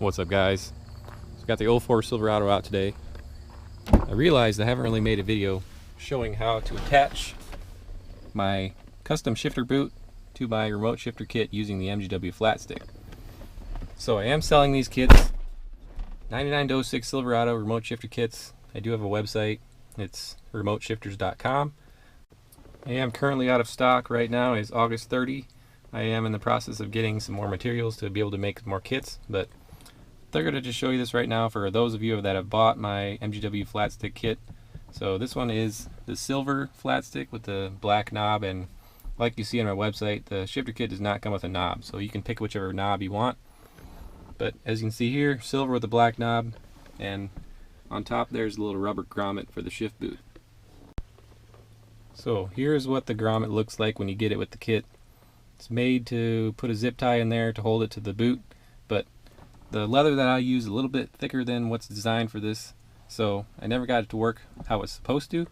What's up, guys? So got the 04 Silverado out today. I realized I haven't really made a video showing how to attach my custom shifter boot to my remote shifter kit using the MGW flat stick. So I am selling these kits, 99-06 Silverado remote shifter kits. I do have a website. It's remoteshifters.com. I am currently out of stock right now. It's August 30. I am in the process of getting some more materials to be able to make more kits, but I figured I'd just show you this right now for those of you that have bought my MGW flat stick kit. So this one is the silver flat stick with the black knob, and like you see on my website, the shifter kit does not come with a knob, so you can pick whichever knob you want. But as you can see here, silver with a black knob, and on top there's a little rubber grommet for the shift boot. So here's what the grommet looks like when you get it with the kit. It's made to put a zip tie in there to hold it to the boot, but the leather that I use is a little bit thicker than what's designed for this, so I never got it to work how it's supposed to,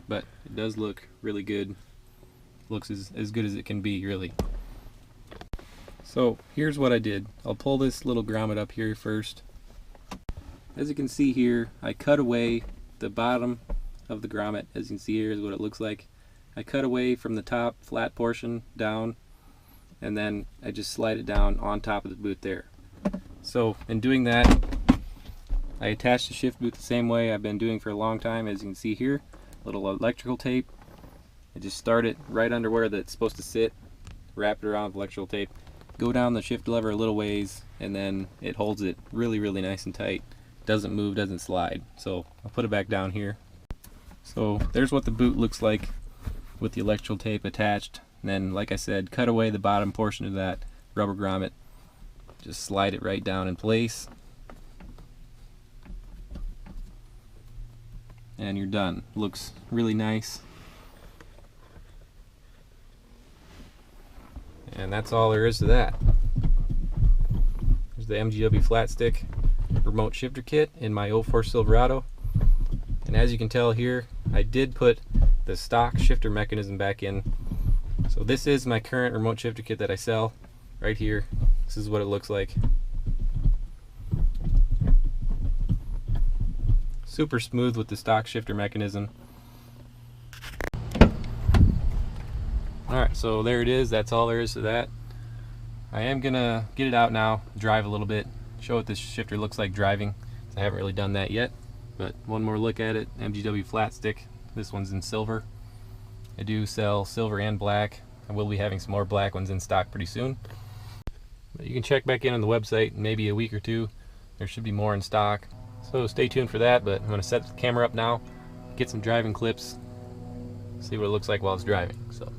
but it does look really good. Looks as good as it can be, really. So here's what I did. I'll pull this little grommet up here first. As you can see here, I cut away the bottom of the grommet. As you can see here is what it looks like. I cut away from the top flat portion down, and then I just slide it down on top of the boot there. So in doing that, I attached the shift boot the same way I've been doing for a long time. As you can see here, little electrical tape. I just start it right under where that's supposed to sit, wrap it around with electrical tape, go down the shift lever a little ways, and then it holds it really nice and tight. Doesn't move, doesn't slide. So I'll put it back down here. So there's what the boot looks like with the electrical tape attached. And then, like I said, cut away the bottom portion of that rubber grommet. Just slide it right down in place. And you're done. Looks really nice. And that's all there is to that. There's the MGW flat stick remote shifter kit in my 04 Silverado. And as you can tell here, I did put the stock shifter mechanism back in. So this is my current remote shifter kit that I sell right here. This is what it looks like. Super smooth with the stock shifter mechanism. Alright, so there it is. That's all there is to that. I am gonna get it out now, drive a little bit, show what this shifter looks like driving. I haven't really done that yet, but one more look at it. MGW flat stick. This one's in silver. I do sell silver and black. I will be having some more black ones in stock pretty soon. But you can check back in on the website in maybe a week or two. There should be more in stock. So stay tuned for that, but I'm going to set the camera up now, get some driving clips, see what it looks like while it's driving. So.